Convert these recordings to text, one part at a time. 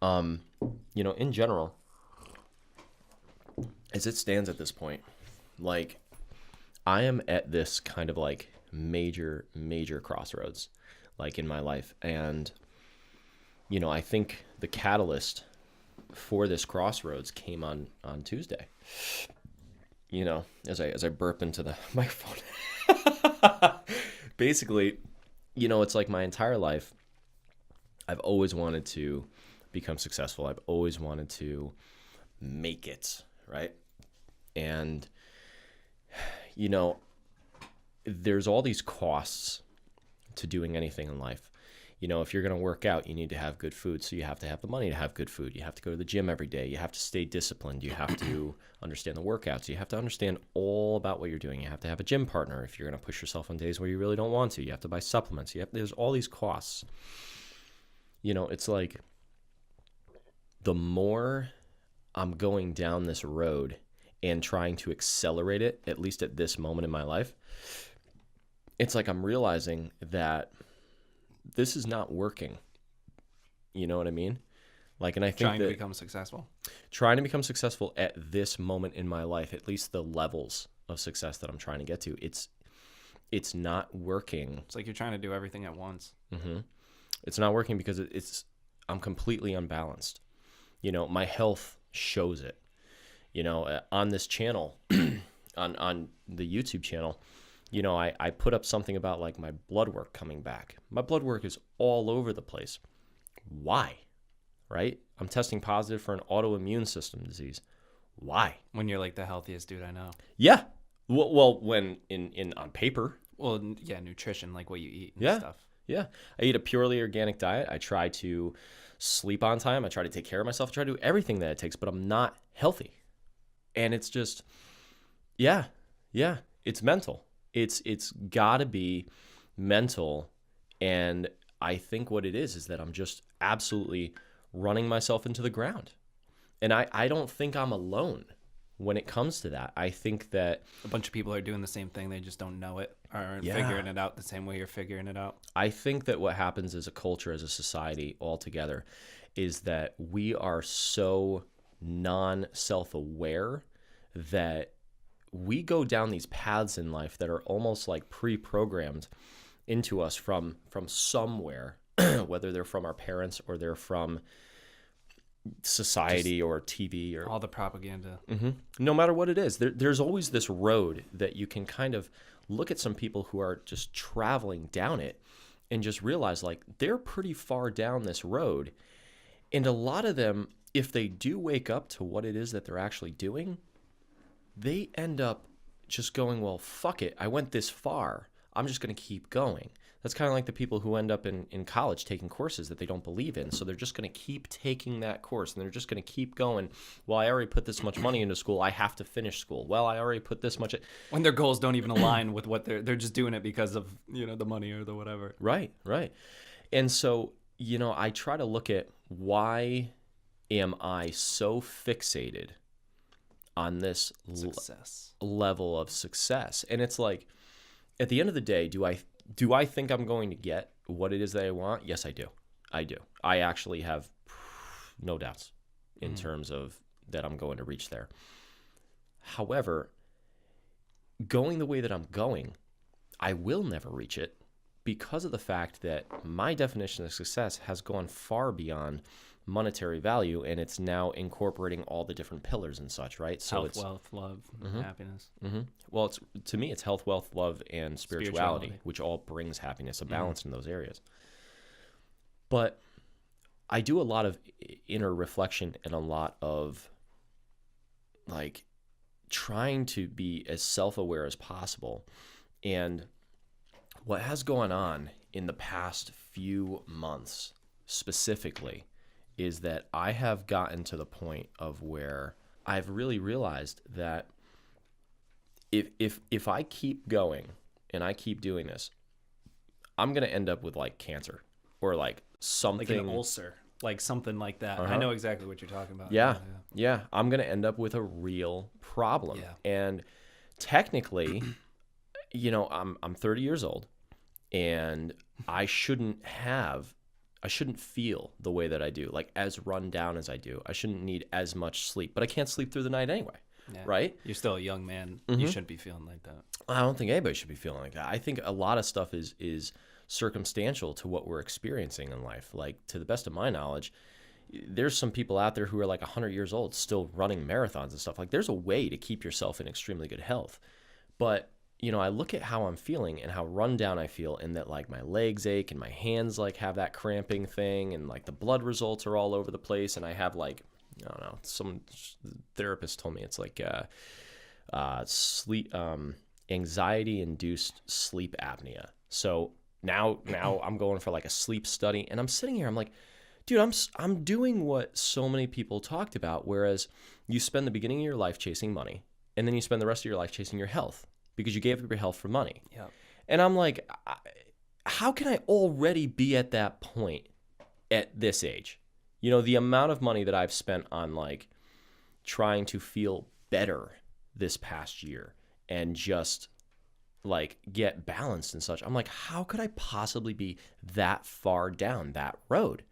In general, as it stands at this point, like I am at this kind of like major crossroads, like in my life. And, I think the catalyst for this crossroads came on Tuesday, as I burp into the microphone. Basically, it's like my entire life, I've always wanted to become successful. I've always wanted to make it, right? And, there's all these costs to doing anything in life. If you're going to work out, you need to have good food. So you have to have the money to have good food. You have to go to the gym every day. You have to stay disciplined. You have to understand the workouts. You have to understand all about what you're doing. You have to have a gym partner if you're going to push yourself on days where you really don't want to. You have to buy supplements. There's all these costs. It's like the more I'm going down this road and trying to accelerate it, at least at this moment in my life, it's like I'm realizing that this is not working. You know what I mean? Like, and I think trying to become successful at this moment in my life, at least the levels of success that I'm trying to get to, it's not working. It's like you're trying to do everything at once. Mm-hmm. It's not working because I'm completely unbalanced. My health shows it. On this channel, on the YouTube channel, I put up something about like my blood work coming back. My blood work is all over the place. Why? Right? I'm testing positive for an autoimmune system disease. Why? When you're like the healthiest dude I know. Yeah. Well, when on paper. Well, yeah, nutrition, like what you eat and stuff. Yeah. I eat a purely organic diet. I try to sleep on time. I try to take care of myself. I try to do everything that it takes, but I'm not healthy. And it's just, yeah, it's mental. It's got to be mental. And I think what it is that I'm just absolutely running myself into the ground. And I don't think I'm alone when it comes to that. I think that a bunch of people are doing the same thing. They just don't know it or aren't figuring it out the same way you're figuring it out. I think that what happens as a culture, as a society altogether, is that we are so non-self-aware that we go down these paths in life that are almost like pre-programmed into us from somewhere, whether they're from our parents or they're from society or TV or all the propaganda. Mm-hmm. No matter what it is, there's always this road that you can kind of look at some people who are just traveling down it and just realize like they're pretty far down this road. And a lot of them, if they do wake up to what it is that they're actually doing, they end up just going, well, fuck it. I went this far. I'm just going to keep going. That's kind of like the people who end up in college taking courses that they don't believe in. So they're just going to keep taking that course, and they're just going to keep going. Well, I already put this much money into school. I have to finish school. Well, I already put this much. When their goals don't even align with what they're just doing it because of, the money or the whatever. Right. And so, I try to look at why am I so fixated on this level of success. And it's like, at the end of the day, do I think I'm going to get what it is that I want? Yes, I do. I actually have no doubts in terms of that I'm going to reach there. However, going the way that I'm going, I will never reach it because of the fact that my definition of success has gone far beyond monetary value, and it's now incorporating all the different pillars and such, right? So health, wealth, love, happiness. Mm-hmm. Well, to me, it's health, wealth, love, and spirituality, which all brings happiness, a balance in those areas. But I do a lot of inner reflection and a lot of like trying to be as self-aware as possible. And what has gone on in the past few months specifically is that I have gotten to the point of where I've really realized that if I keep going and I keep doing this, I'm going to end up with like cancer or like something. Like an ulcer, like something like that. I know exactly what you're talking about. Yeah. I'm going to end up with a real problem. Yeah. And technically, I'm 30 years old and I shouldn't have I shouldn't feel the way that I do, like as run down as I do. I shouldn't need as much sleep, but I can't sleep through the night anyway, right? You're still a young man. You shouldn't be feeling like that. I don't think anybody should be feeling like that. I think a lot of stuff is circumstantial to what we're experiencing in life. Like, to the best of my knowledge, there's some people out there who are like 100 years old still running marathons and stuff. Like, there's a way to keep yourself in extremely good health. But, you know, I look at how I'm feeling and how run down I feel, and that like my legs ache and my hands like have that cramping thing, and like the blood results are all over the place, and I have like, I don't know, some therapist told me it's like sleep anxiety induced sleep apnea. So now I'm going for like a sleep study, and I'm sitting here, I'm like, dude, I'm doing what so many people talked about, whereas you spend the beginning of your life chasing money, and then you spend the rest of your life chasing your health because you gave up your health for money. Yeah. And I'm like, how can I already be at that point at this age? You know, the amount of money that I've spent on like trying to feel better this past year and just like get balanced and such. I'm like, how could I possibly be that far down that road?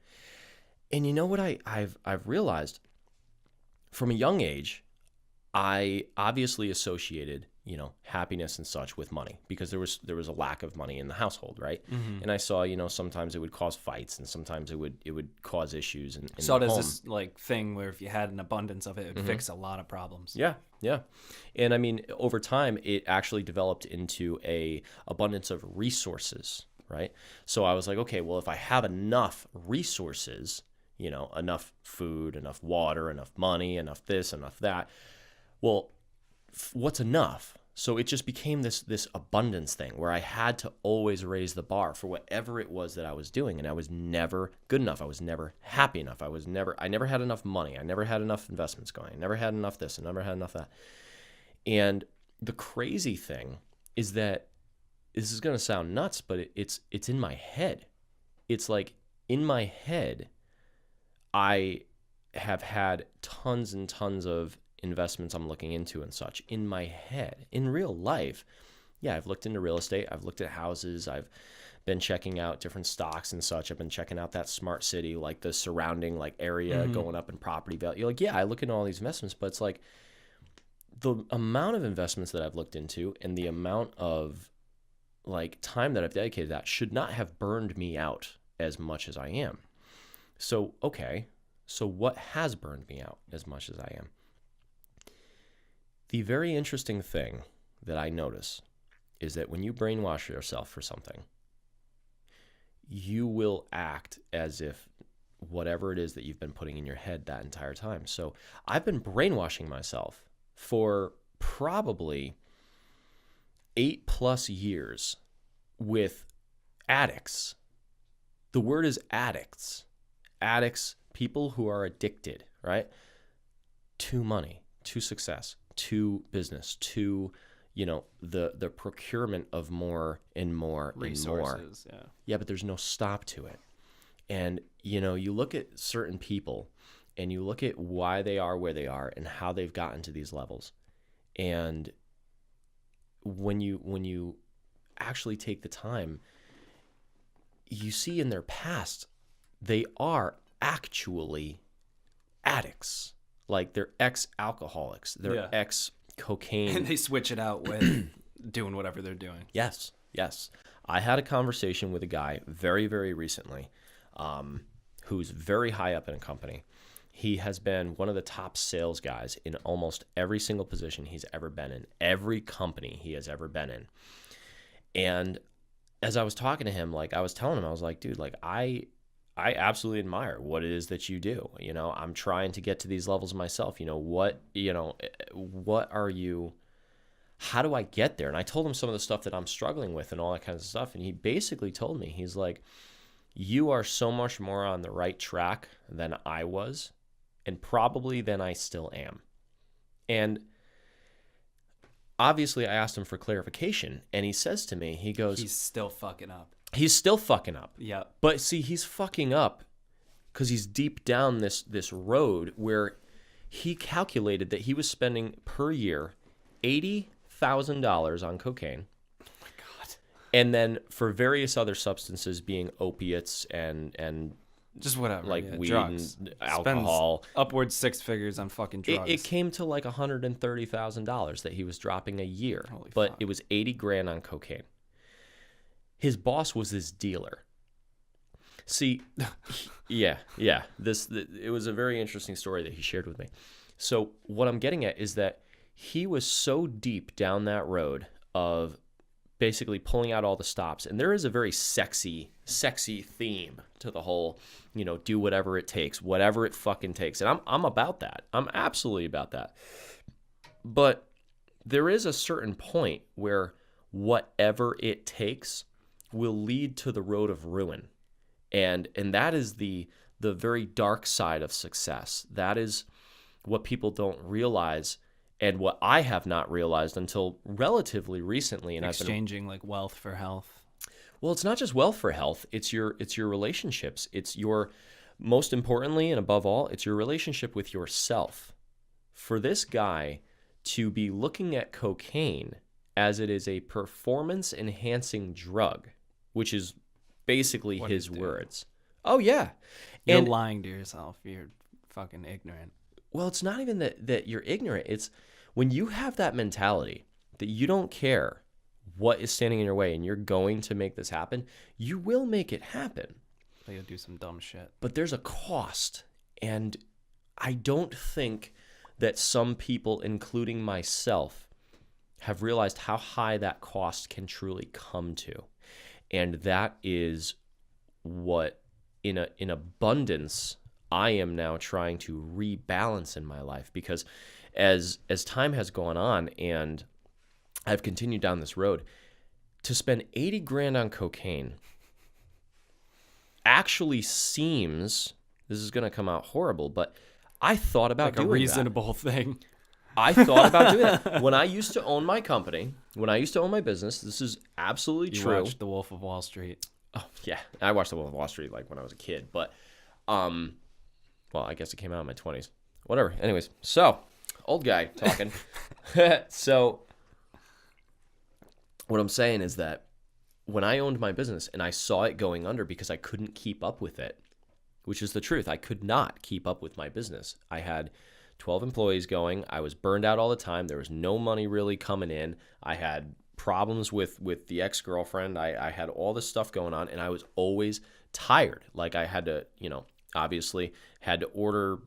And you know what I've realized from a young age, I obviously associated, you know, happiness and such with money, because there was a lack of money in the household, right? Mm-hmm. And I saw, you know, sometimes it would cause fights, and sometimes it would cause issues in so the does home. this like thing where if you had an abundance of it, it would fix a lot of problems. Yeah. And I mean, over time, it actually developed into a abundance of resources, right? So I was like, okay, well, if I have enough resources, you know, enough food, enough water, enough money, enough this, enough that, well, what's enough? So it just became this abundance thing where I had to always raise the bar for whatever it was that I was doing, and I was never good enough. I was never happy enough. I never had enough money. I never had enough investments going. I never had enough this. I never had enough that. And the crazy thing is that this is going to sound nuts, but it's in my head. It's like in my head, I have had tons and tons of investments I'm looking into and such in my head. In real life, yeah, I've looked into real estate. I've looked at houses. I've been checking out different stocks and such. I've been checking out that smart city, like the surrounding like area going up in property value. You're like, yeah, I look into all these investments, but it's like the amount of investments that I've looked into and the amount of like time that I've dedicated to that should not have burned me out as much as I am. So, okay, so what has burned me out as much as I am? The very interesting thing that I notice is that when you brainwash yourself for something, you will act as if whatever it is that you've been putting in your head that entire time. So I've been brainwashing myself for probably 8+ years with addicts. The word is addicts. Addicts, people who are addicted, right? To money, to success, to business, to, you know, the procurement of more and more resources, and more. Yeah, but there's no stop to it. And, you know, you look at certain people and you look at why they are where they are and how they've gotten to these levels. And when you actually take the time, you see in their past, they are actually addicts. Like they're ex-alcoholics, they're ex-cocaine. And they switch it out with doing whatever they're doing. Yes. I had a conversation with a guy very, very recently who's very high up in a company. He has been one of the top sales guys in almost every single position he's ever been in, every company he has ever been in. And as I was talking to him, like I was telling him, I was like, dude, like I absolutely admire what it is that you do. You know, I'm trying to get to these levels myself. What are you, how do I get there? And I told him some of the stuff that I'm struggling with and all that kind of stuff. And he basically told me, he's like, you are so much more on the right track than I was, and probably than I still am. And obviously I asked him for clarification, and he says to me, he goes, he's still fucking up. He's still fucking up. Yeah. But see, he's fucking up because he's deep down this road where he calculated that he was spending per year $80,000 on cocaine. Oh my God. And then for various other substances being opiates and just whatever, like weed drugs. and alcohol. Spends upwards 6 figures on fucking drugs. It came to like $130,000 that he was dropping a year. Holy but fuck. it was 80 grand on cocaine. His boss was his dealer. See, yeah. It was a very interesting story that he shared with me. So what I'm getting at is that he was so deep down that road of basically pulling out all the stops. And there is a very sexy theme to the whole, do whatever it takes, whatever it fucking takes. And I'm about that. I'm absolutely about that. But there is a certain point where whatever it takes will lead to the road of ruin. And that is the very dark side of success. That is what people don't realize, and what I have not realized until relatively recently. And exchanging like wealth for health. Well, it's not just wealth for health. It's your relationships. It's your, most importantly and above all, it's your relationship with yourself. For this guy to be looking at cocaine as it is a performance enhancing drug, which is basically his words. Oh yeah. You're lying to yourself. You're fucking ignorant. Well, it's not even that you're ignorant. It's when you have that mentality that you don't care what is standing in your way and you're going to make this happen, you will make it happen. But you'll do some dumb shit. But there's a cost. And I don't think that some people, including myself, have realized how high that cost can truly come to. And that is what, in abundance, I am now trying to rebalance in my life, because as time has gone on and I've continued down this road, to spend 80 grand on cocaine actually seems, this is going to come out horrible, but I thought about doing a reasonable thing. I thought about doing that. When I used to own my company, when I used to own my business, this is absolutely true. You watched The Wolf of Wall Street. Oh, yeah. I watched The Wolf of Wall Street like when I was a kid, but well, I guess it came out in my 20s. Whatever. Anyways, so, old guy talking. So, what I'm saying is that when I owned my business and I saw it going under because I couldn't keep up with it, which is the truth. I could not keep up with my business. I had 12 employees going. I was burned out all the time. There was no money really coming in. I had problems with the ex-girlfriend. I had all this stuff going on, and I was always tired. Like I had to, obviously had to order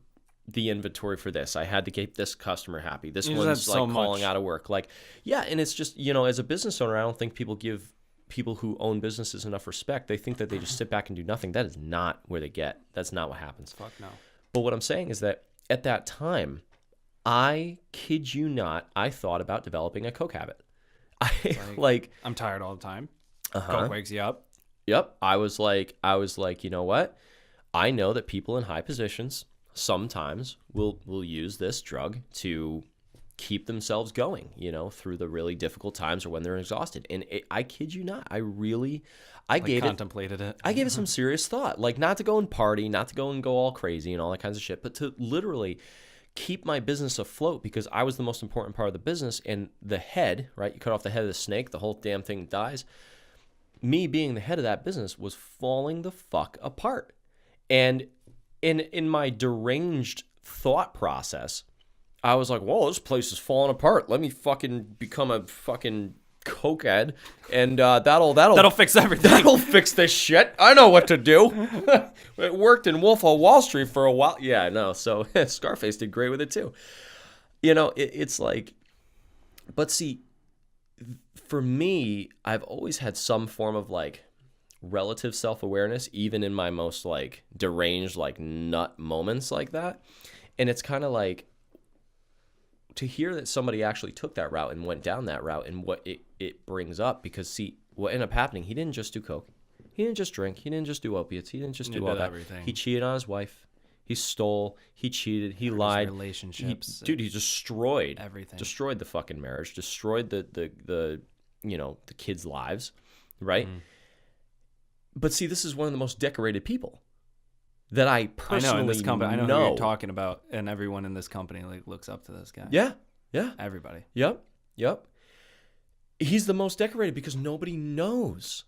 the inventory for this. I had to keep this customer happy. This one's like calling out of work. Like, yeah, and it's just, as a business owner, I don't think people give people who own businesses enough respect. They think that they just sit back and do nothing. That is not where they get. That's not what happens. Fuck no. But what I'm saying is that at that time, I kid you not, I thought about developing a coke habit. I'm tired all the time. Coke wakes you up. Yep. I was like, you know what? I know that people in high positions sometimes will use this drug to keep themselves going, through the really difficult times or when they're exhausted. And I kid you not, I contemplated it. I gave it some serious thought, like not to go and party, not to go and go all crazy and all that kinds of shit, but to literally keep my business afloat, because I was the most important part of the business, and the head, right? You cut off the head of the snake, the whole damn thing dies. Me being the head of that business was falling the fuck apart. And in my deranged thought process, I was like, whoa, this place is falling apart. Let me fucking become a fucking cokehead, and that'll fix everything. That'll fix this shit. I know what to do. It worked in Wolf of Wall Street for a while. Yeah, no. So Scarface did great with it too. It's like, but see, for me, I've always had some form of like relative self-awareness, even in my most like deranged, like nut moments like that. And it's kind of like, to hear that somebody actually took that route and went down that route, and what it brings up, because see, what ended up happening, he didn't just do coke. He didn't just drink. He didn't just do opiates. He didn't just do all that. Everything. He cheated on his wife. He stole. He cheated. He lied. Relationships. He destroyed everything. Destroyed the fucking marriage. Destroyed the kids' lives, right? Mm. But see, this is one of the most decorated people that I personally in this company. I know who you're talking about, and everyone in this company like looks up to this guy. Yeah. Everybody. Yep. He's the most decorated because nobody knows.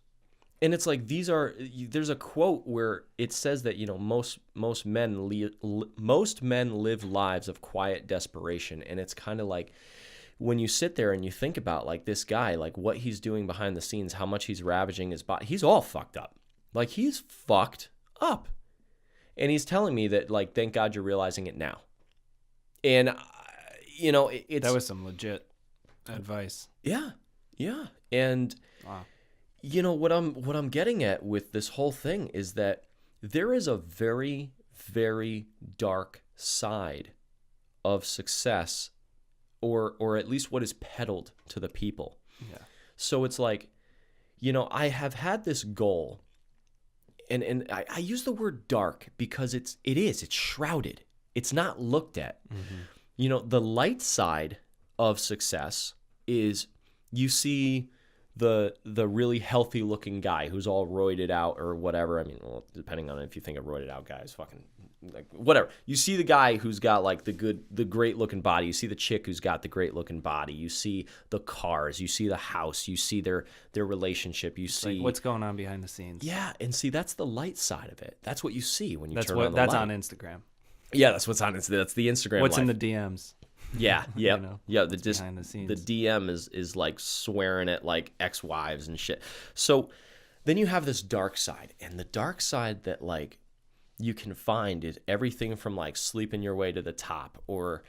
And it's like there's a quote where it says that, most men live lives of quiet desperation. And it's kind of like when you sit there and you think about like this guy, like what he's doing behind the scenes, how much he's ravaging his body, he's all fucked up. Like he's fucked up. And he's telling me that, like, thank God you're realizing it now. And, it's... That was some legit advice. Yeah. Yeah. And, wow. What I'm getting at with this whole thing is that there is a very, very dark side of success, or at least what is peddled to the people. Yeah. So it's like, I have had this goal. And I use the word dark because it's shrouded. It's not looked at. Mm-hmm. The light side of success is you see the really healthy looking guy who's all roided out or whatever. I mean, well, depending on if you think a roided out guy is fucking like whatever. You see the guy who's got like the great looking body. You see the chick who's got the great looking body. You see the cars. You see the house. You see their relationship. You see like what's going on behind the scenes. Yeah, and see that's the light side of it. That's what you see when you that's turn what on the that's light. on Instagram. Yeah, that's what's on Instagram. That's the Instagram. What's life. in the DMs? Yeah, yeah, yeah. Behind the scenes. The DM is like swearing at like ex-wives and shit. So then you have this dark side, and the dark side that like you can find is everything from like sleeping your way to the top, or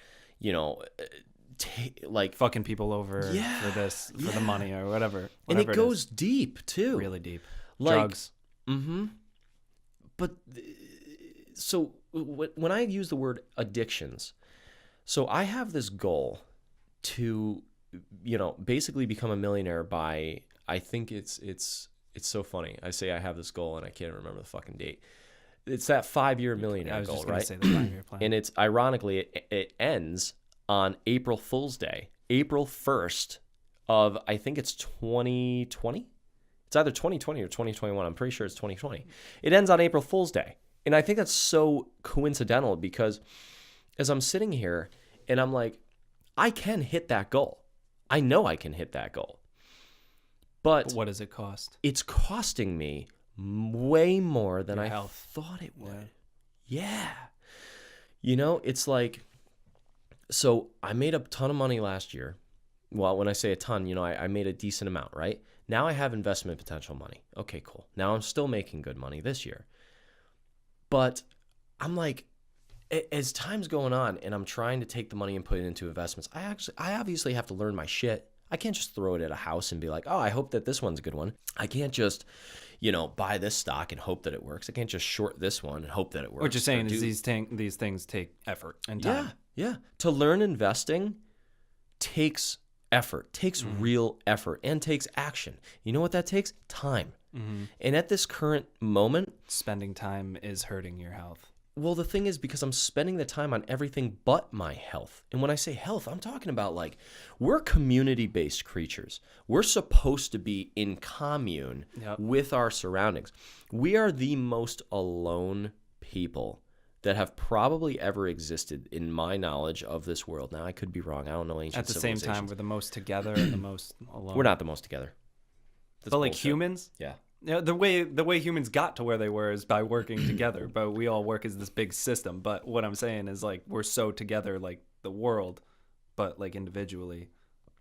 like fucking people over for this, for the money or whatever. And it goes deep too, really deep. Like, drugs. Mm-hmm. But so when I use the word addictions. So I have this goal to, basically become a millionaire by, I think it's so funny. I say I have this goal and I can't remember the fucking date. It's that 5-year millionaire goal, right? Say the 5-year plan. And it's ironically, it ends on April Fool's Day, April 1st of, I think it's 2020. It's either 2020 or 2021. I'm pretty sure it's 2020. It ends on April Fool's Day. And I think that's so coincidental because as I'm sitting here and I'm like, I can hit that goal. I know I can hit that goal. But what does it cost? It's costing me way more than I thought it would. Yeah. It's like, so I made a ton of money last year. Well, when I say a ton, I made a decent amount, right? Now I have investment potential money. Okay, cool. Now I'm still making good money this year. But I'm like, as time's going on and I'm trying to take the money and put it into investments, I obviously have to learn my shit. I can't just throw it at a house and be like, oh, I hope that this one's a good one. I can't just, buy this stock and hope that it works. I can't just short this one and hope that it works. What you're saying is these things take effort and time. Yeah. To learn investing takes effort, takes real effort, and takes action. You know what that takes? Time. Mm-hmm. And at this current moment, spending time is hurting your health. Well, the thing is, because I'm spending the time on everything but my health. And when I say health, I'm talking about like, we're community-based creatures. We're supposed to be in commune with our surroundings. We are the most alone people that have probably ever existed in my knowledge of this world. Now, I could be wrong. I don't know ancient civilizations. At the same time, we're the most together and the most alone. We're not the most together. That's but like bullshit. Humans? Yeah. The way humans got to where they were is by working together, but we all work as this big system. But what I'm saying is like we're so together, like the world, but like individually,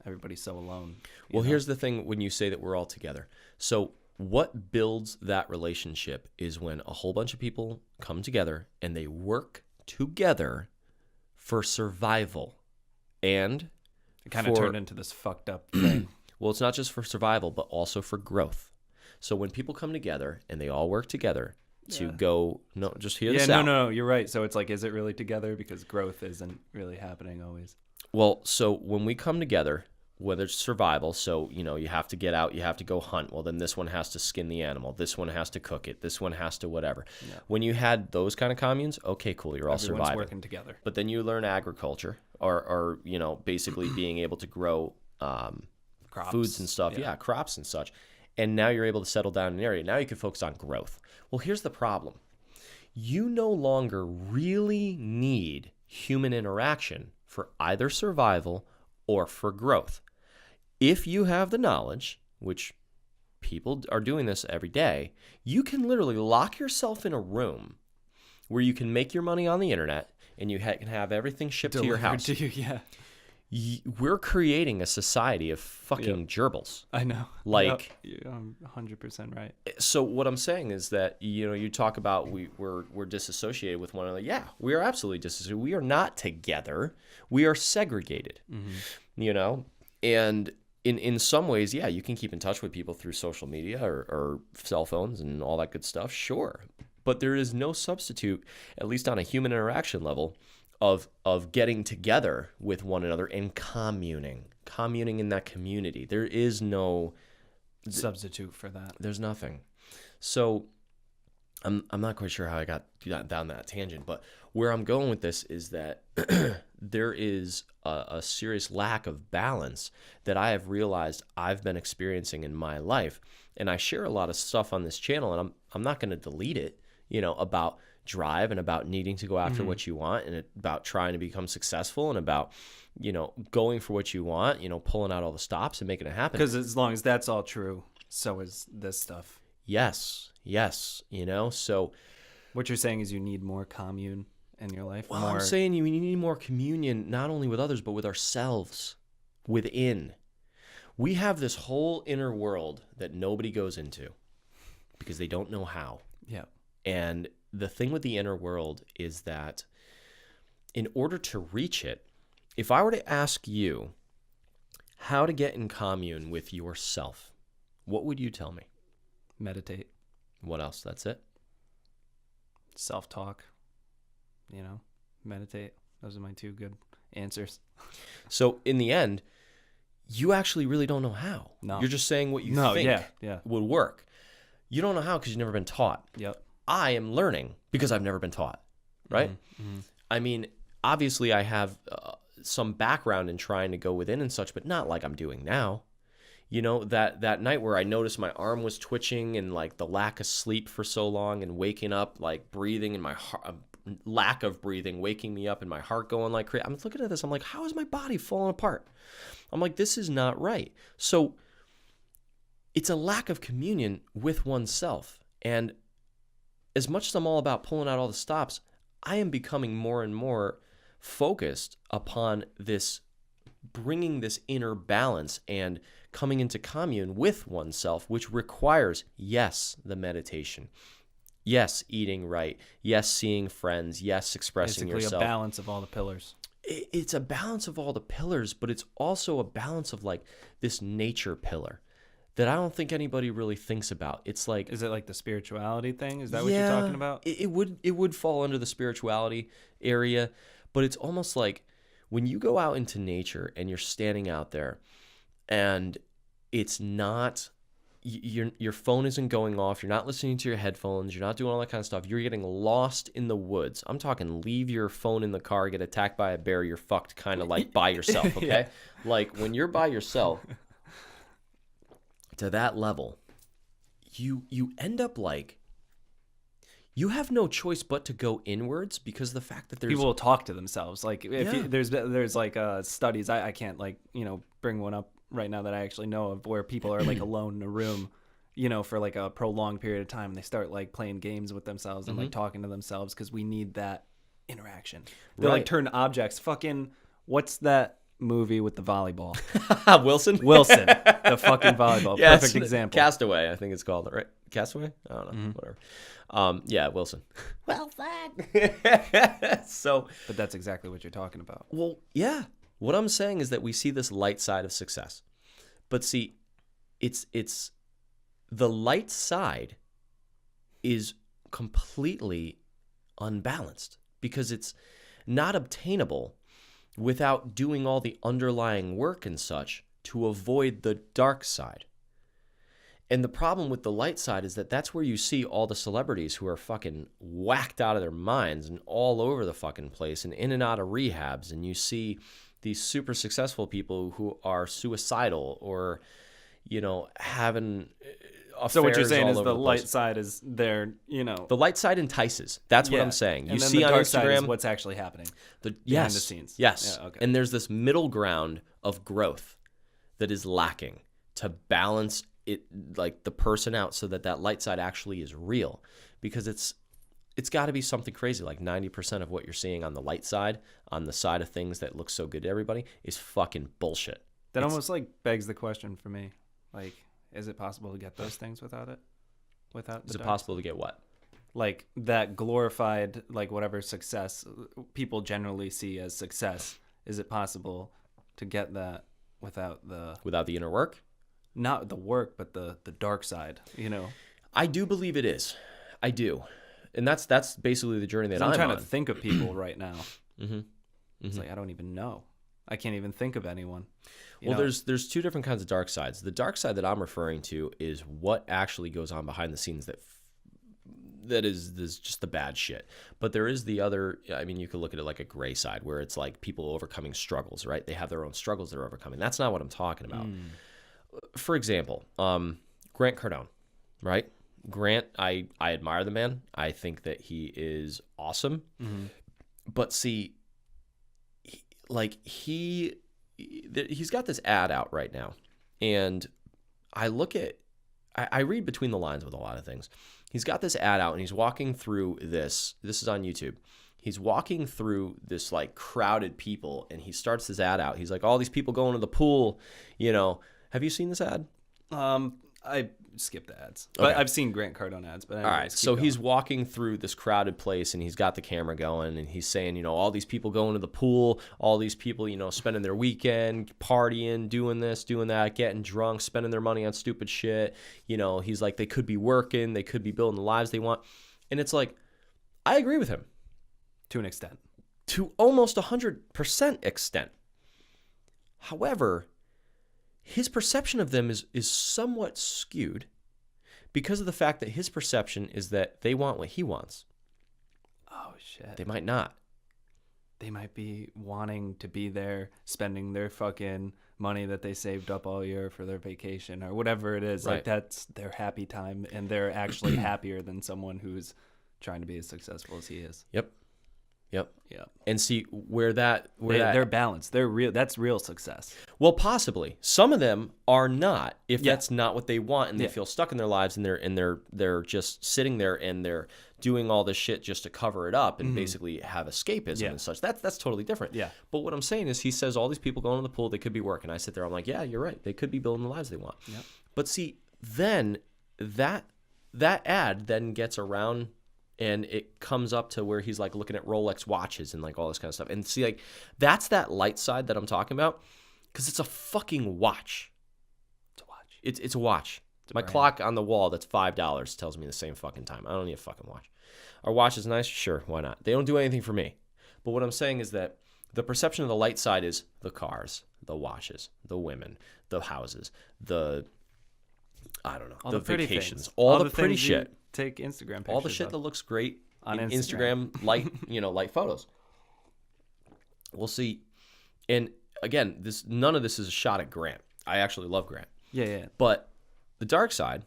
everybody's so alone. Well, here's the thing when you say that we're all together. So what builds that relationship is when a whole bunch of people come together and they work together for survival. And it kind of turned into this fucked up thing. Well, it's not just for survival, but also for growth. So when people come together and they all work together to go, no, just hear this out. No, you're right. So it's like, is it really together? Because growth isn't really happening always. Well, so when we come together, whether it's survival, so, you have to get out, you have to go hunt. Well, then this one has to skin the animal. This one has to cook it. This one has to whatever. Yeah. When you had those kind of communes, okay, cool, you're all surviving. Everyone's working together. But then you learn agriculture or basically being able to grow foods and stuff. Yeah, crops and such. And now you're able to settle down in an area. Now you can focus on growth. Well, here's the problem. You no longer really need human interaction for either survival or for growth. If you have the knowledge, which people are doing this every day, you can literally lock yourself in a room where you can make your money on the internet and you can have everything shipped to your house. To you, yeah. We're creating a society of fucking gerbils. I know. Like, you're 100% right. So what I'm saying is that, you talk about we're disassociated with one another. Yeah, we are absolutely disassociated. We are not together. We are segregated, and in some ways, yeah, you can keep in touch with people through social media or cell phones and all that good stuff. Sure. But there is no substitute, at least on a human interaction level, of getting together with one another and communing in that community. There is no substitute for that. There's nothing. So I'm not quite sure how I got down that tangent, but where I'm going with this is that there is a serious lack of balance that I have realized I've been experiencing in my life. And I share a lot of stuff on this channel, and I'm not going to delete it, about drive and about needing to go after what you want and about trying to become successful and about, going for what you want, pulling out all the stops and making it happen. Because as long as that's all true, so is this stuff. Yes. So what you're saying is you need more commune in your life. Well, I'm saying you need more communion, not only with others, but with ourselves within. We have this whole inner world that nobody goes into because they don't know how. Yeah. And the thing with the inner world is that in order to reach it, if I were to ask you how to get in commune with yourself, what would you tell me? Meditate. What else? That's it? Self-talk. Meditate. Those are my two good answers. So in the end, you actually really don't know how. No. You're just saying what you think would work. You don't know how because you've never been taught. Yep. I am learning because I've never been taught, right? Mm-hmm. I mean, obviously I have some background in trying to go within and such, but not like I'm doing now. That night where I noticed my arm was twitching and like the lack of sleep for so long and waking up, like breathing and my heart, lack of breathing, waking me up and my heart going like crazy. I'm looking at this. I'm like, how is my body falling apart? I'm like, this is not right. So it's a lack of communion with oneself. And as much as I'm all about pulling out all the stops, I am becoming more and more focused upon this, bringing this inner balance and coming into commune with oneself, which requires, yes, the meditation, yes, eating right, yes, seeing friends, yes, expressing Basically yourself. A balance of all the pillars. It's a balance of all the pillars, but it's also a balance of like this nature pillar that I don't think anybody really thinks about. It's like, is it like the spirituality thing? Is that what you're talking about? It would fall under the spirituality area, but it's almost like when you go out into nature and you're standing out there and it's not, your phone isn't going off, you're not listening to your headphones, you're not doing all that kind of stuff, you're getting lost in the woods. I'm talking leave your phone in the car, get attacked by a bear, you're fucked kind of like by yourself, okay? Yeah. Like when you're by yourself, to that level, you end up like, you have no choice but to go inwards because the fact that there's people will talk to themselves. Like if there's like studies, I can't like bring one up right now that I actually know of where people are like alone in a room, for like a prolonged period of time, and they start like playing games with themselves and like talking to themselves because we need that interaction. They like turn objects. Fucking what's that movie with the volleyball? Wilson, the fucking volleyball. Yes, perfect example. Castaway, I think it's called, right? Castaway? I don't know. Whatever. Yeah, Wilson. So, but that's exactly what you're talking about. Well, yeah. What I'm saying is that we see this light side of success, but see, it's the light side is completely unbalanced because it's not obtainable without doing all the underlying work and such to avoid the dark side. And the problem with the light side is that that's where you see all the celebrities who are fucking whacked out of their minds and all over the fucking place and in and out of rehabs. And you see these super successful people who are suicidal or, having affairs. So what you're saying is the light place. side is there, The light side entices. That's what I'm saying. You see the on dark Instagram side is what's actually happening behind the scenes. Yes. Yeah, okay. And there's this middle ground of growth that is lacking to balance it, like the person out, so that that light side actually is real. Because it's got to be something crazy. Like 90% of what you're seeing on the light side, on the side of things that look so good to everybody, is fucking bullshit. That almost like begs the question for me. Like, is it possible to get those things without it? Without the Is it dark possible to get what? like that glorified, like whatever success people generally see as success, is it possible to get that without the inner work? Not the work, but the dark side, I do believe it is. I do. And that's basically the journey that I'm trying on. to think of people right now. Mm-hmm. It's like, I don't even know. I can't even think of anyone. You Well, know? there's two different kinds of dark sides. The dark side that I'm referring to is what actually goes on behind the scenes that is just the bad shit. But there is the other, I mean, you could look at it like a gray side where it's like people overcoming struggles, right? They have their own struggles they're overcoming. That's not what I'm talking about. For example, Grant Cardone, right? Grant, I admire the man. I think that he is awesome. Mm-hmm. But see, he's got this ad out right now, and I read between the lines with a lot of things. He's got this ad out, and he's walking through this is on YouTube. He's walking through this like crowded people, and he starts his ad out. He's like, all these people going to the pool, Have you seen this ad? I skipped the ads, but Okay. I've seen Grant Cardone ads. But anyways, All right, so he's walking through this crowded place, and he's got the camera going, and he's saying, all these people going to the pool, all these people, spending their weekend, partying, doing this, doing that, getting drunk, spending their money on stupid shit. He's like, they could be working, they could be building the lives they want. And it's like, I agree with him. to an extent. To almost 100% extent. However, his perception of them is somewhat skewed because of the fact that his perception is that they want what he wants. Oh, shit. They might not. They might be wanting to be there, spending their fucking money that they saved up all year for their vacation or whatever it is. Right. Like, that's their happy time, and they're actually happier than someone who's trying to be as successful as he is. Yep. Yeah. And see where They're balanced. They're real. That's real success. Well, possibly some of them are not. If Yeah. that's not what they want, and they Yeah. feel stuck in their lives, and they're just sitting there, and they're doing all this shit just to cover it up and basically have escapism Yeah. and such. That's totally different. Yeah. But what I'm saying is, he says all these people going to the pool, they could be working. I sit there, I'm like, yeah, you're right. They could be building the lives they want. Yep. But see, then that ad then gets around. And it comes up to where he's like looking at Rolex watches and like all this kind of stuff. And see, like, that's that light side that I'm talking about, because it's a fucking watch. To watch. It's a watch. My brand. clock on the wall that's $5 tells me the same fucking time. I don't need a fucking watch. Our watch is nice, sure, why not? They don't do anything for me. But what I'm saying is that the perception of the light side is the cars, the watches, the women, the houses, all the pretty vacations, things. all the pretty things you shit. Take Instagram pictures All the shit of. that looks great On in Instagram. Instagram light photos. We'll see. And again, none of this is a shot at Grant. I actually love Grant. Yeah. But the dark side,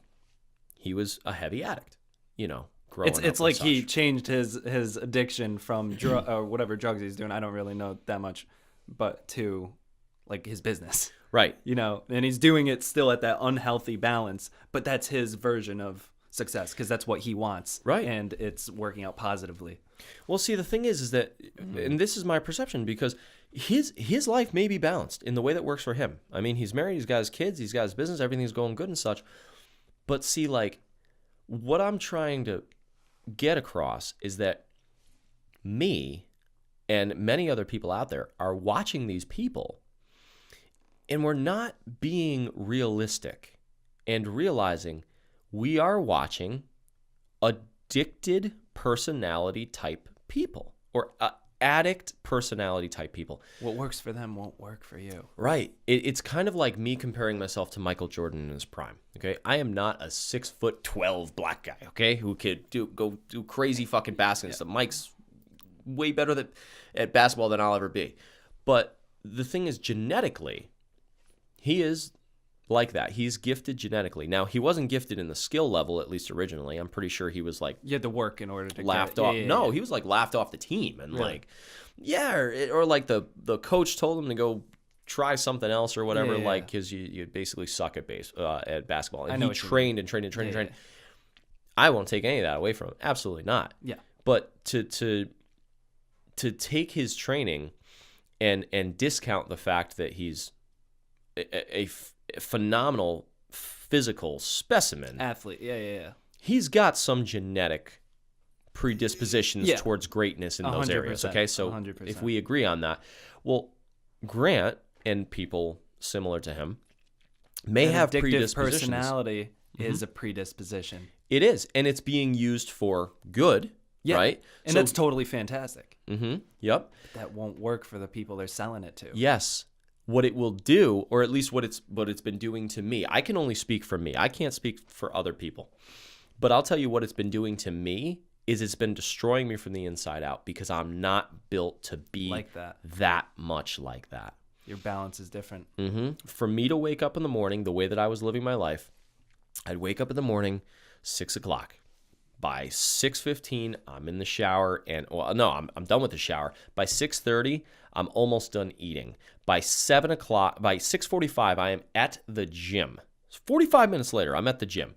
he was a heavy addict, growing up. It's and like he such. changed his addiction from or whatever drugs he's doing. I don't really know that much, but to like his business, Right. and he's doing it still at that unhealthy balance, but that's his version of success because that's what he wants. Right. And it's working out positively. Well, see, the thing is that, and this is my perception, because his life may be balanced in the way that works for him. I mean, he's married, he's got his kids, he's got his business, everything's going good and such. But see, like, what I'm trying to get across is that me and many other people out there are watching these people, and we're not being realistic and realizing we are watching addicted personality type people, or addict personality type people. What works for them won't work for you. Right. It's kind of like me comparing myself to Michael Jordan in his prime. Okay. I am not a 6'12" black guy. Okay. Who could go do crazy fucking basketball stuff. Mike's way better at basketball than I'll ever be. But the thing is, genetically, he is like that. He's gifted genetically. Now, he wasn't gifted in the skill level, at least originally. I'm pretty sure he was like You had to work in order to laughed get off. Yeah. No, he was like laughed off the team, and Really? like, yeah, or like the coach told him to go try something else or whatever, Yeah. like, because you basically suck at basketball. And I know he what you trained and trained and trained and trained. I won't take any of that away from him. Absolutely not. Yeah. But to take his training and discount the fact that he's a phenomenal physical specimen. Athlete. Yeah. He's got some genetic predispositions Yeah. towards greatness in those areas. Okay, so 100%. if we agree on that, well, Grant and people similar to him may An have addictive predispositions. personality is a predisposition. It is, and it's being used for good, Yeah. right? And that's totally fantastic. Yep. But that won't work for the people they're selling it to. Yes. What it will do, or at least what it's been doing to me, I can only speak for me. I can't speak for other people. But I'll tell you what it's been doing to me is it's been destroying me from the inside out because I'm not built to be Like that. that much like that. Your balance is different. For me to wake up in the morning the way that I was living my life, I'd wake up in the morning, 6 o'clock. By 6:15, I'm in the shower, and I'm done with the shower. By 6:30, I'm almost done eating. By 7 o'clock, by 6:45, I am at the gym. 45 minutes later, I'm at the gym.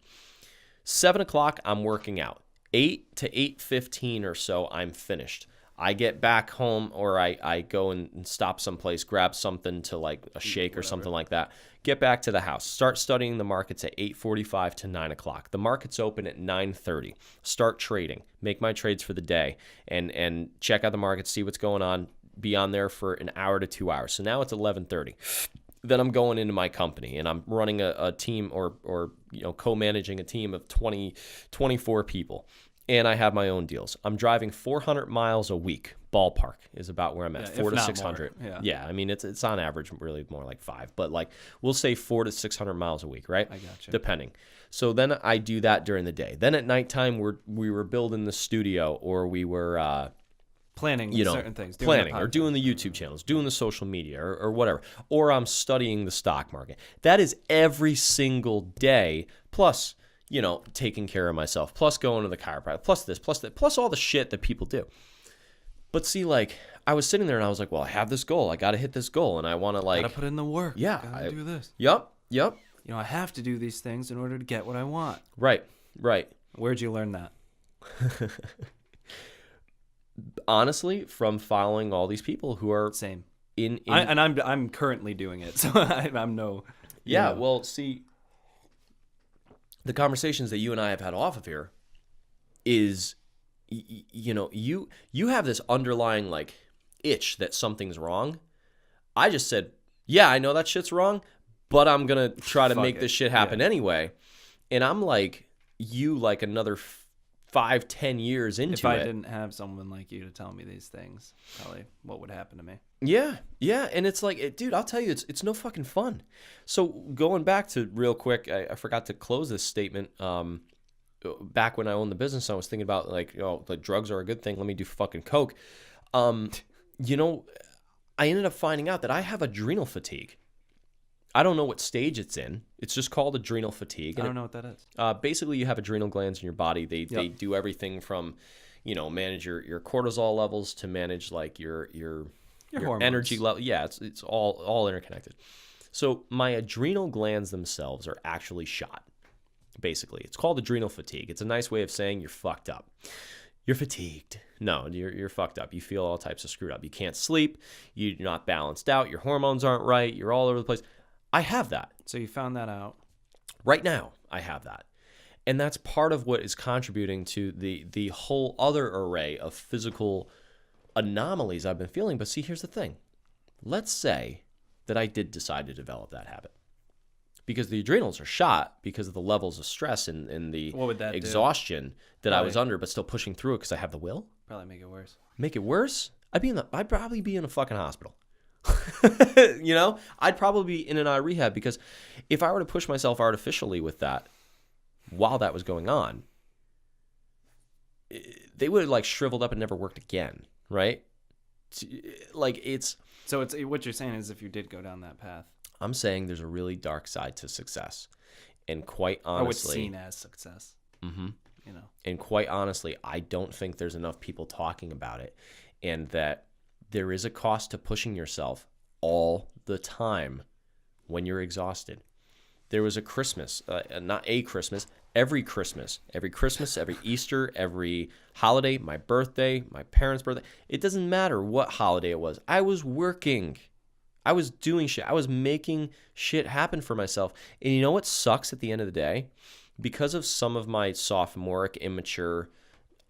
7 o'clock, I'm working out. 8 to 8:15 or so, I'm finished. I get back home, or I go and stop someplace, grab something to like a shake or something like that. Get back to the house. Start studying the markets at 8:45 to 9 o'clock. The markets open at 9:30. Start trading. Make my trades for the day and check out the markets, see what's going on. Be on there for an hour to 2 hours. So now it's 11:30. Then I'm going into my company and I'm running a team or co-managing a team of 24 people. And I have my own deals. I'm driving 400 miles a week. Ballpark is about where I'm at, 400 to 600. Yeah. I mean, it's on average really more like 5, but like we'll say 400 to 600 miles a week, right? I gotcha. Depending. So then I do that during the day. Then at nighttime, we were building the studio, or we were planning certain things. Planning or doing the YouTube channels, doing the social media or whatever. Or I'm studying the stock market. That is every single day, plus taking care of myself, plus going to the chiropractor, plus this, plus all the shit that people do. But see, like, I was sitting there and I was like, well, I have this goal. I got to hit this goal. And I want to, like... Gotta put in the work. Yeah. Gotta do this. Yep. I have to do these things in order to get what I want. Right. Where'd you learn that? Honestly, from following all these people who are... Same. I'm currently doing it, so I'm no... Yeah, well, see... The conversations that you and I have had off of here is, you have this underlying like itch that something's wrong. I just said, yeah, I know that shit's wrong, but I'm going to try to make this shit happen anyway. And I'm like, like another 5-10 years into it. If I didn't have someone like you to tell me these things, probably what would happen to me? Yeah. And it's like, dude, I'll tell you, it's no fucking fun. So going back to real quick, I forgot to close this statement. Back when I owned the business, I was thinking about like drugs are a good thing. Let me do fucking coke. I ended up finding out that I have adrenal fatigue. I don't know what stage it's in. It's just called adrenal fatigue. I don't know what that is. Basically, you have adrenal glands in your body. They do everything from, manage your cortisol levels to manage like your energy level. Yeah, it's all interconnected. So my adrenal glands themselves are actually shot. Basically, it's called adrenal fatigue. It's a nice way of saying you're fucked up. You're fatigued. No, you're fucked up. You feel all types of screwed up. You can't sleep. You're not balanced out. Your hormones aren't right. You're all over the place. I have that. So you found that out. Right now, I have that. And that's part of what is contributing to the whole other array of physical anomalies I've been feeling. But see, here's the thing. Let's say that I did decide to develop that habit. Because the adrenals are shot because of the levels of stress and the exhaustion that I was under, but still pushing through it because I have the will. Probably make it worse. Make it worse? I'd probably be in a fucking hospital. I'd probably be in an rehab because if I were to push myself artificially with that while that was going on, they would have like shriveled up and never worked again, right? Like it's what you're saying is if you did go down that path. I'm saying there's a really dark side to success, and quite honestly, it's seen as success. Mm-hmm. And quite honestly, I don't think there's enough people talking about it, and that there is a cost to pushing yourself all the time when you're exhausted. There was a Christmas, not a Christmas, every Christmas, every Easter, every holiday, my birthday, my parents' birthday. It doesn't matter what holiday it was. I was working. I was doing shit. I was making shit happen for myself. And you know what sucks at the end of the day? Because of some of my sophomoric, immature,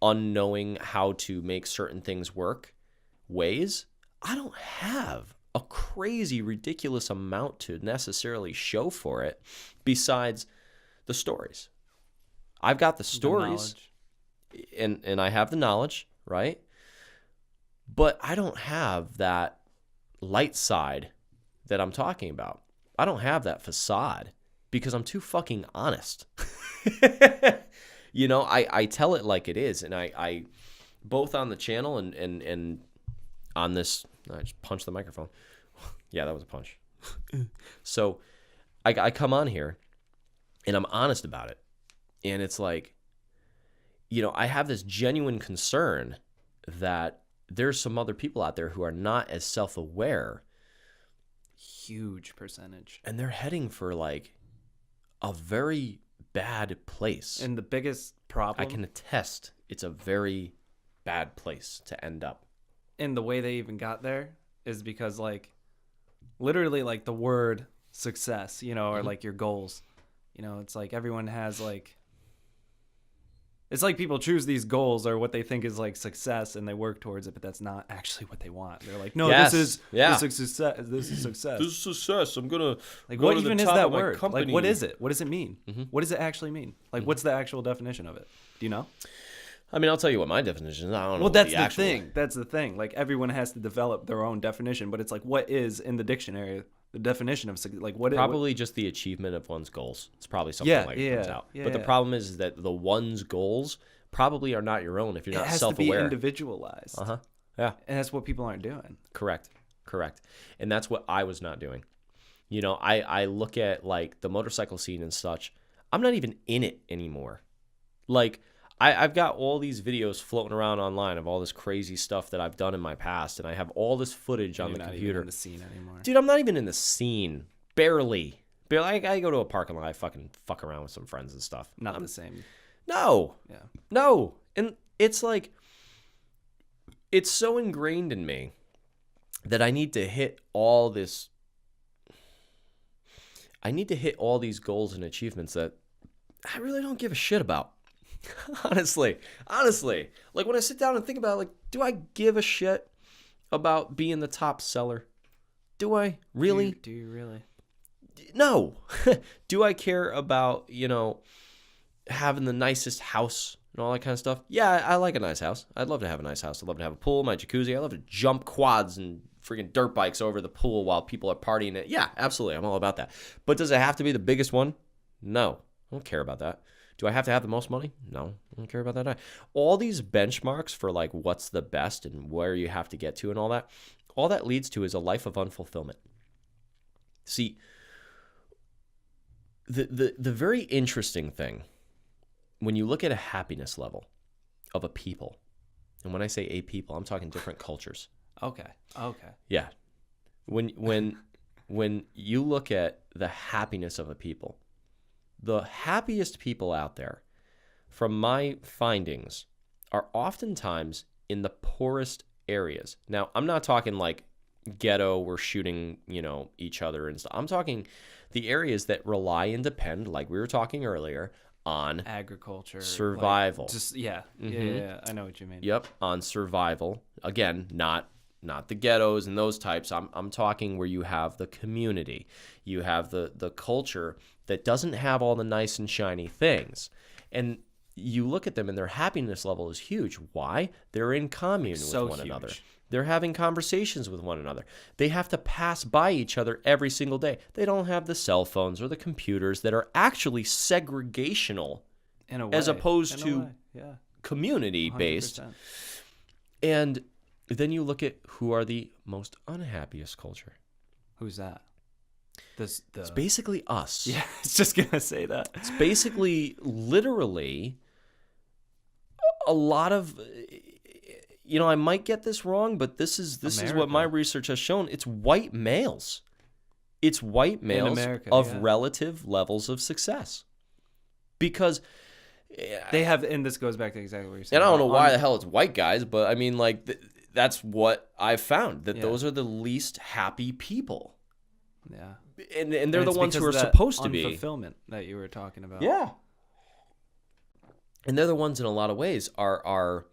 unknowing how to make certain things work ways, I don't have a crazy, ridiculous amount to necessarily show for it besides the stories. I've got the stories and I have the knowledge, right? But I don't have that light side that I'm talking about. I don't have that facade because I'm too fucking honest. You know, I tell it like it is, and I both on the channel and on this, I just punched the microphone. Yeah, that was a punch. So I come on here and I'm honest about it. And it's like, you know, I have this genuine concern that there's some other people out there who are not as self-aware. Huge percentage. And they're heading for like a very bad place. And the biggest problem, I can attest, it's a very bad place to end up. And the way they even got there is because, like, literally, like, the word success, you know, or like your goals, you know, it's like everyone has like, it's like people choose these goals or what they think is like success and they work towards it, but that's not actually what they want. They're like, no, Yes. this is success. This is success. I'm gonna Like, go what to even the is top that of my word? company. Like, what is it? What does it mean? What does it actually mean? Like, what's the actual definition of it? Do you know? I mean, I'll tell you what my definition is. I don't know. Well, what that's the the actual thing. That's the thing. Like, everyone has to develop their own definition, but it's like, what is in the dictionary the definition of like what? Probably just the achievement of one's goals. It's probably something like it comes out. Yeah, but the problem is that the one's goals probably are not your own if you're it not has self-aware. to be individualized. Yeah. And that's what people aren't doing. Correct. And that's what I was not doing. You know, I look at like the motorcycle scene and such. I'm not even in it anymore. Like, I've got all these videos floating around online of all this crazy stuff that I've done in my past, and I have all this footage on the You're not computer. even in the scene anymore. Dude, I'm not even in the scene. Barely. I go to a parking lot. I fucking fuck around with some friends and stuff. Not the same. No. Yeah. No. And it's like, it's so ingrained in me that I need to hit all this. I need to hit all these goals and achievements that I really don't give a shit about. Honestly. Like, when I sit down and think about it, like, do I give a shit about being the top seller? Do I really? Do you really? No. Do I care about, you know, having the nicest house and all that kind of stuff? Yeah, I like a nice house. I'd love to have a nice house. I'd love to have a pool, my jacuzzi. I'd love to jump quads and freaking dirt bikes over the pool while people are partying it. Yeah, absolutely. I'm all about that. But does it have to be the biggest one? No. I don't care about that. Do I have to have the most money? No, I don't care about that. All these benchmarks for like what's the best and where you have to get to and all that leads to is a life of unfulfillment. See, the very interesting thing when you look at a happiness level of a people, and when I say a people, I'm talking different cultures. Okay. Yeah. When you look at the happiness of a people, the happiest people out there, from my findings, are oftentimes in the poorest areas. Now, I'm not talking like ghetto, we're shooting, you know, each other and stuff. I'm talking the areas that rely and depend, like we were talking earlier, on agriculture, survival. Like, just yeah, I know what you mean. Yep, on survival. Again, not the ghettos and those types. I'm talking where you have the community, you have the culture that doesn't have all the nice and shiny things, and you look at them and their happiness level is huge. Why? They're in commune with one another. They're having conversations with one another. They have to pass by each other every single day. They don't have the cell phones or the computers that are actually segregational in a way, as opposed to community-based. 100%. And then you look at who are the most unhappiest culture. Who's that? It's basically us. Yeah, I was just going to say that. It's basically literally a lot of, I might get this wrong, but this is what my research has shown. It's white males. It's white males America, of relative levels of success. Because they have, and this goes back to exactly what you're saying. And I don't know why the hell it's white guys, but I mean, like, that's what I've found, that those are the least happy people. Yeah. And they're the ones who are supposed to be. Fulfillment that you were talking about. Yeah. And they're the ones in a lot of ways are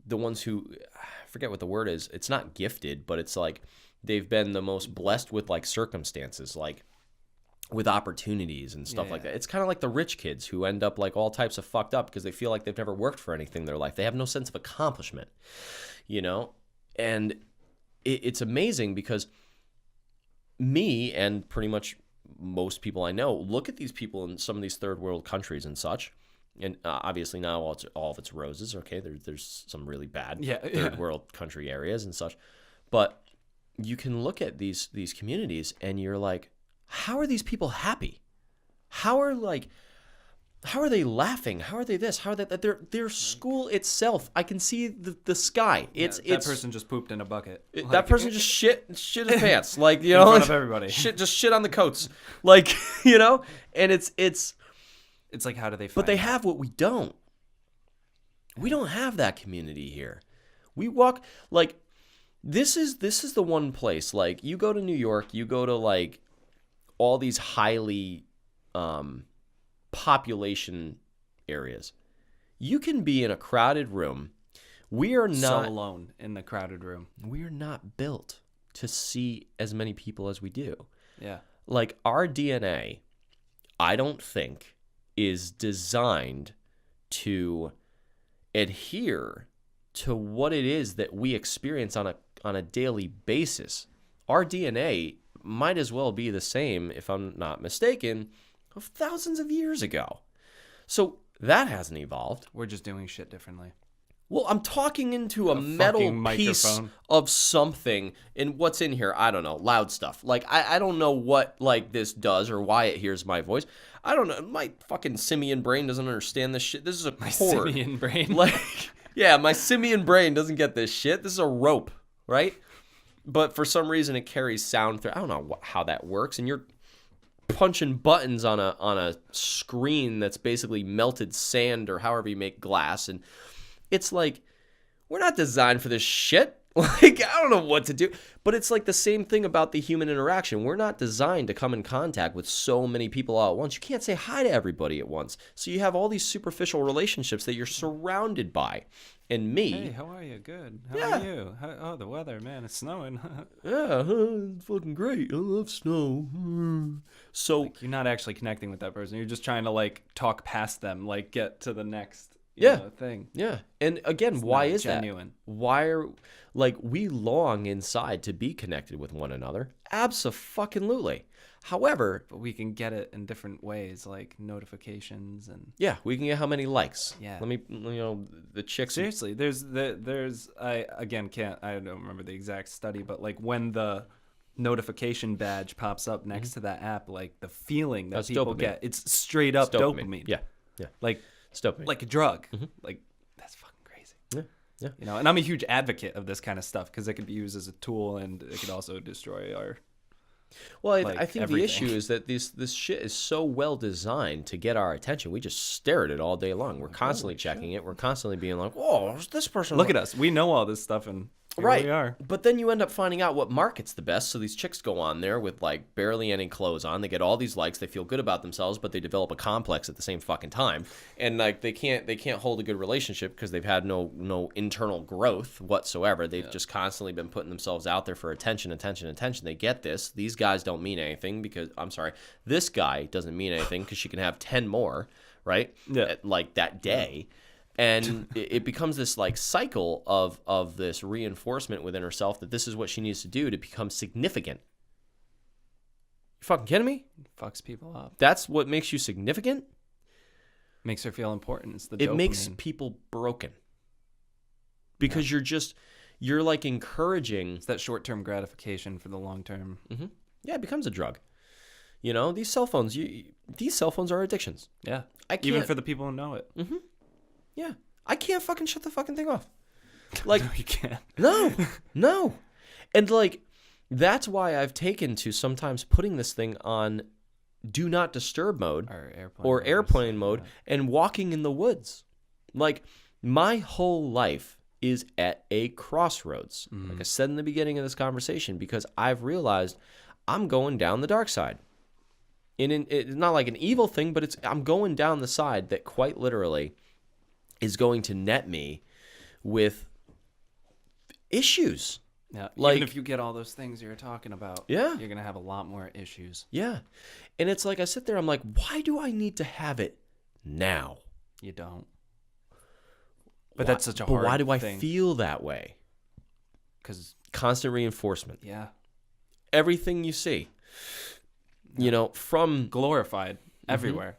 the ones who, I forget what the word is. It's not gifted, but it's like they've been the most blessed with like circumstances, like with opportunities and stuff like that. It's kind of like the rich kids who end up like all types of fucked up because they feel like they've never worked for anything in their life. They have no sense of accomplishment, And it's amazing because me and pretty much most people I know look at these people in some of these third world countries and such. And obviously now all of it's roses. Okay, there's some really bad third world country areas and such. But you can look at these communities and you're like, how are these people happy? How are they laughing? How are they this? How are they that? Their school itself, I can see the sky. It's person just pooped in a bucket. That person just shit his pants, like, in front of everybody. Shit on the coats, like, and it's like, how do they find But they have what we don't. We don't have that community here. We walk like this is the one place, like, you go to New York, you go to like all these highly population areas. You can be in a crowded room. We are not so alone in the crowded room. We are not built to see as many people as we do. Yeah. Like, our DNA, I don't think, is designed to adhere to what it is that we experience on a daily basis. Our DNA might as well be the same, if I'm not mistaken, of thousands of years ago. So that hasn't evolved. We're just doing shit differently. Well, I'm talking into a metal piece of something, and what's in here, I don't know, loud stuff. Like, I don't know what, like, this does or why it hears my voice. I don't know. My fucking simian brain doesn't understand this shit. This is a cord. Simian brain? Like, yeah, my simian brain doesn't get this shit. This is a rope, right? But for some reason, it carries sound through. I don't know how that works, and you're punching buttons on a screen that's basically melted sand or however you make glass, and it's like, we're not designed for this shit. Like, I don't know what to do. But it's like the same thing about the human interaction. We're not designed to come in contact with so many people all at once. You can't say hi to everybody at once. So you have all these superficial relationships that you're surrounded by. And me... Hey, how are you? Good. How are you? Oh, the weather, man, it's snowing. Yeah, it's fucking great. I love snow. So... Like, you're not actually connecting with that person. You're just trying to, like, talk past them, like, get to the next... thing. Yeah. And again, why is genuine. that? Why are, like, we long inside to be connected with one another? Abso-fucking-lutely. However, but we can get it in different ways, like notifications and we can get how many likes. Yeah. Let me, the chicks. Seriously, there's I don't remember the exact study, but like when the notification badge pops up next to that app, like the feeling that people get, it's straight up dopamine. Yeah. Like it's dopamine. Like a drug. Like, that's fucking crazy. Yeah. And I'm a huge advocate of this kind of stuff because it could be used as a tool and it could also destroy our... Well, I think everything. The issue is that this shit is so well designed to get our attention. We just stare at it all day long. We're constantly checking it. We're constantly being like, "Whoa, this person!" Look at us. We know all this stuff, and here we are. But then you end up finding out what market's the best. So these chicks go on there with like barely any clothes on. They get all these likes. They feel good about themselves, but they develop a complex at the same fucking time. And like they can't hold a good relationship because they've had no internal growth whatsoever. They've just constantly been putting themselves out there for attention. They get this. These guys don't mean anything because this guy doesn't mean anything because she can have 10 more, right? Yeah. Like that day. And it becomes this like cycle of this reinforcement within herself that this is what she needs to do to become significant. You fucking kidding me? Fucks people up. That's what makes you significant? Makes her feel important. It's the It dopamine. makes people broken. Because you're like encouraging... It's that short-term gratification for the long-term. Mm-hmm. Yeah, it becomes a drug. These cell phones are addictions. Yeah. Even for the people who know it. Mm-hmm. Yeah. I can't fucking shut the fucking thing off. Like, No, you can't. no. And like, that's why I've taken to sometimes putting this thing on do not disturb mode or airplane mode and walking in the woods. Like, my whole life is at a crossroads, like I said in the beginning of this conversation, because I've realized I'm going down the dark side. It's not like an evil thing, but I'm going down the side that quite literally is going to net me with issues. Yeah, like, even if you get all those things you're talking about, yeah, you're going to have a lot more issues. Yeah. And it's like I sit there, I'm like, why do I need to have it now? You don't. But that's such a hard thing. But why do I feel that way? Because constant reinforcement. Yeah. Everything you see, you know, from glorified everywhere.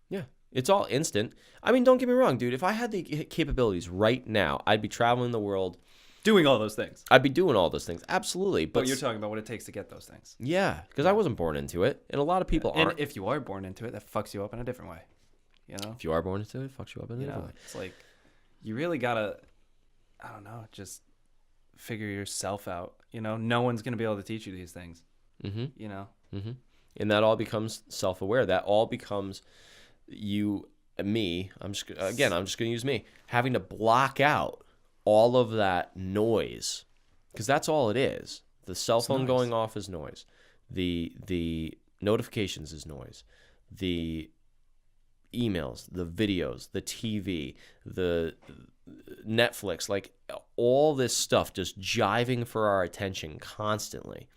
Yeah. It's all instant. I mean, don't get me wrong, dude. If I had the capabilities right now, I'd be traveling the world. Doing all those things. I'd be doing all those things. Absolutely. But you're talking about what it takes to get those things. Yeah. Because I wasn't born into it. And a lot of people aren't. And if you are born into it, that fucks you up in a different way. You know? If you are born into it, it fucks you up in a different way. It's like, you really got to, I don't know, just figure yourself out. You know? No one's going to be able to teach you these things. You know? And that all becomes self-aware. That all becomes you, me. I'm just going to use me. Having to block out all of that noise, because that's all it is. The cell phone going off is noise. The notifications is noise. The emails, the videos, the TV, the Netflix, like all this stuff just jiving for our attention constantly.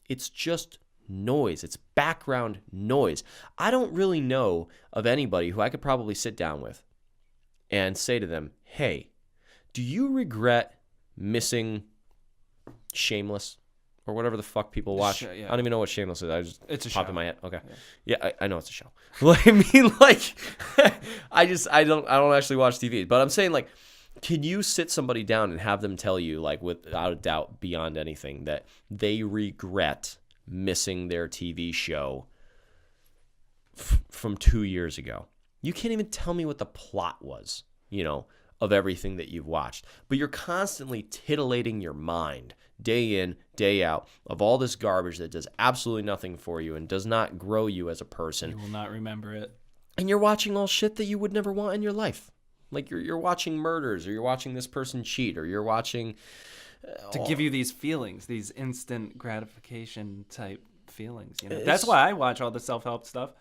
It's just noise. It's background noise. I don't really know of anybody who I could probably sit down with and say to them, hey, do you regret missing Shameless or whatever the fuck people watch? I don't even know what Shameless is. It's a popped in my head. Okay. Yeah, I know it's a show. I mean, like, I don't actually watch TV, but I'm saying, like, can you sit somebody down and have them tell you, like, without a doubt, beyond anything, that they regret missing their TV show from 2 years ago? You can't even tell me what the plot was, you know, of everything that you've watched. But you're constantly titillating your mind day in, day out of all this garbage that does absolutely nothing for you and does not grow you as a person. You will not remember it. And you're watching all shit that you would never want in your life. Like you're watching murders, or you're watching this person cheat, or you're watching... to give you these feelings, these instant gratification type feelings. You know? That's why I watch all the self-help stuff.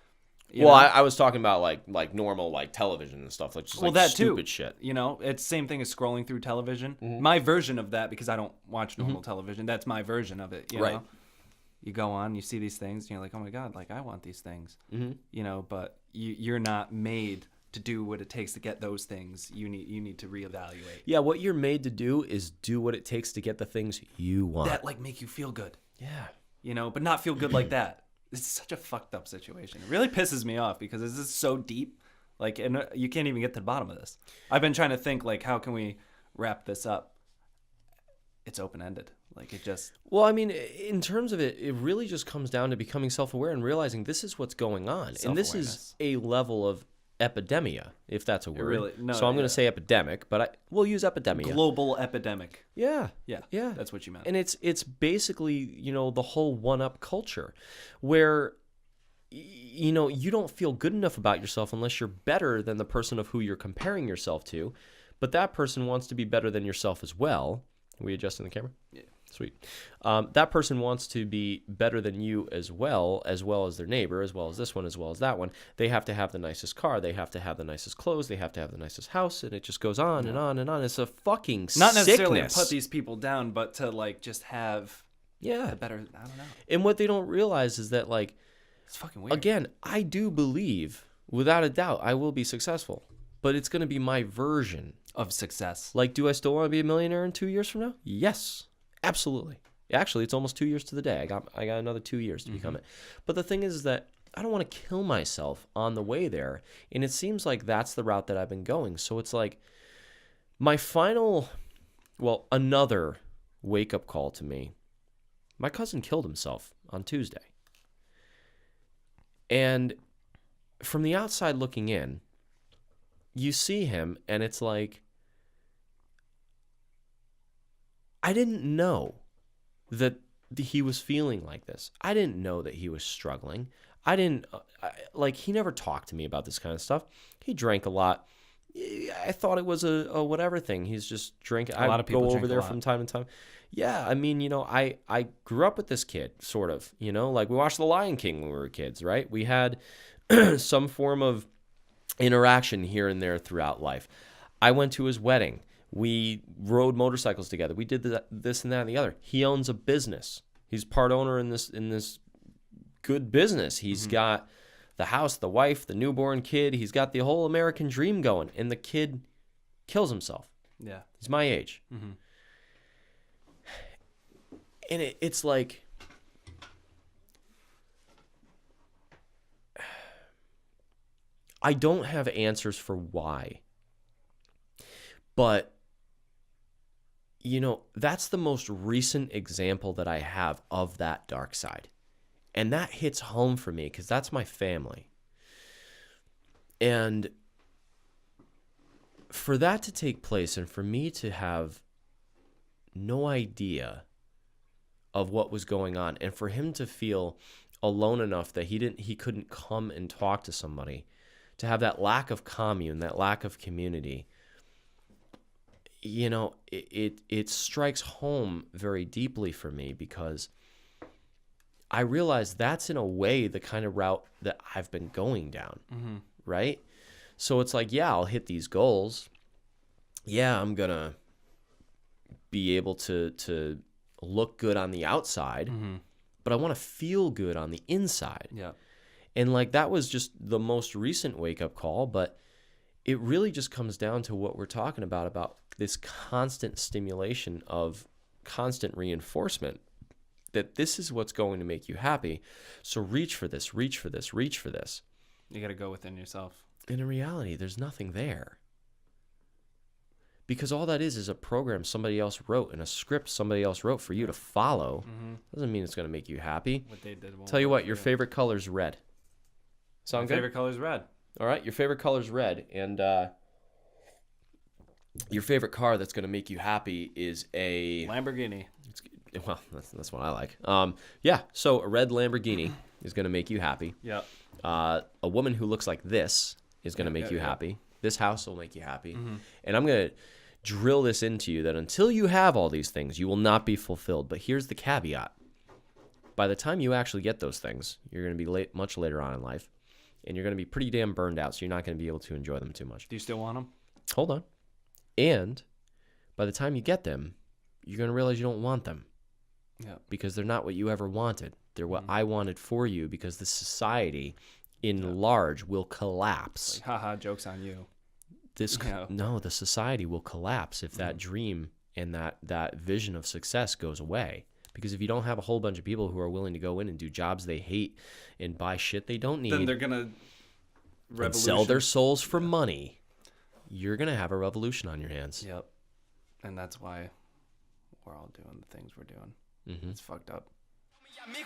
Well, I was talking about like normal like television and stuff, like just like that stupid too. Shit. You know, it's the same thing as scrolling through television. My version of that, because I don't watch normal television, that's my version of it. You know, you go on, you see these things, and you're like, oh my god, like I want these things. You know, but you're not made to do what it takes to get those things. You need to reevaluate. Yeah, what you're made to do is do what it takes to get the things you want. That like make you feel good. Yeah. You know, but not feel good like that. It's such a fucked up situation. It really pisses me off because this is so deep. Like, and you can't even get to the bottom of this. I've been trying to think, like, how can we wrap this up? It's open-ended. Like, it just... Well, I mean, in terms of it, it really just comes down to becoming self-aware and realizing this is what's going on. And this is a level of epidemia, if that's a word. So I'm going to say epidemic, but we'll use epidemia. Global epidemic. Yeah. Yeah. Yeah. That's what you meant. And it's basically, you know, the whole one-up culture where, you know, you don't feel good enough about yourself unless you're better than the person of who you're comparing yourself to. But that person wants to be better than yourself as well. Are we adjusting the camera? Yeah. Sweet. That person wants to be better than you as well as their neighbor, as well as this one, as well as that one. They have to have the nicest car. They have to have the nicest clothes. They have to have the nicest house. And it just goes on and on and on. It's a fucking Not sickness. necessarily to put these people down, but to, like, just have the better, I don't know. And what they don't realize is that, like, it's fucking weird. Again, I do believe, without a doubt, I will be successful. But it's going to be my version of success. Like, do I still want to be a millionaire in 2 years from now? Yes. Absolutely. Actually, it's almost 2 years to the day. I got another 2 years to become it. But the thing is that I don't want to kill myself on the way there. And it seems like that's the route that I've been going. So it's like my another wake-up call to me. My cousin killed himself on Tuesday. And from the outside looking in, you see him and it's like, I didn't know that he was feeling like this. I didn't know that he was struggling. I didn't, he never talked to me about this kind of stuff. He drank a lot. I thought it was a whatever thing. He's just drinking. A lot of people go drink over a there lot. from time to time. Yeah, I mean, I grew up with this kid, sort of, like we watched The Lion King when we were kids, right? We had some form of interaction here and there throughout life. I went to his wedding. We rode motorcycles together. We did this and that and the other. He owns a business. He's part owner in this good business. He's got the house, the wife, the newborn kid. He's got the whole American dream going, and the kid kills himself. Yeah. He's my age. Mm-hmm. And it's like, I don't have answers for why. But, that's the most recent example that I have of that dark side. And that hits home for me because that's my family. And for that to take place and for me to have no idea of what was going on, and for him to feel alone enough that he couldn't come and talk to somebody, to have that lack of commune, that lack of community, it strikes home very deeply for me, because I realize that's in a way the kind of route that I've been going down, right? So it's like, yeah, I'll hit these goals. Yeah, I'm going to be able to look good on the outside, but I want to feel good on the inside. Yeah. And that was just the most recent wake-up call, but it really just comes down to what we're talking about this constant stimulation of constant reinforcement, that this is what's going to make you happy. So reach for this, reach for this, reach for this. You got to go within yourself. And in reality, there's nothing there. Because all that is a program somebody else wrote and a script somebody else wrote for you to follow. Doesn't mean it's going to make you happy. What they did. Tell you what, your favorite color is red. Sound good? My favorite color is red. All right, your favorite color is red. And your favorite car that's going to make you happy is a Lamborghini. Well, that's what I like. Yeah, so a red Lamborghini is going to make you happy. Yeah. A woman who looks like this is going to make you happy. This house will make you happy. And I'm going to drill this into you that until you have all these things, you will not be fulfilled. But here's the caveat. By the time you actually get those things, you're going to be much later on in life, and you're going to be pretty damn burned out, so you're not going to be able to enjoy them too much. Do you still want them? Hold on. And by the time you get them, you're going to realize you don't want them. Yeah. Because they're not what you ever wanted. They're what I wanted for you, because the society in large will collapse. Like, haha, joke's on you. No, the society will collapse if that dream and that vision of success goes away. Because if you don't have a whole bunch of people who are willing to go in and do jobs they hate and buy shit they don't need, Then they're going to and sell their souls for money, you're going to have a revolution on your hands. Yep. And that's why we're all doing the things we're doing. It's fucked up.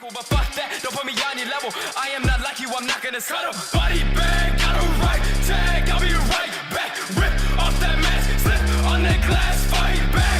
But fuck that, don't put me on your level. I am not like you, I'm not gonna cut a body bag. Got a right tag, I'll be right back. Rip off that mask, slip on that glass, fight back.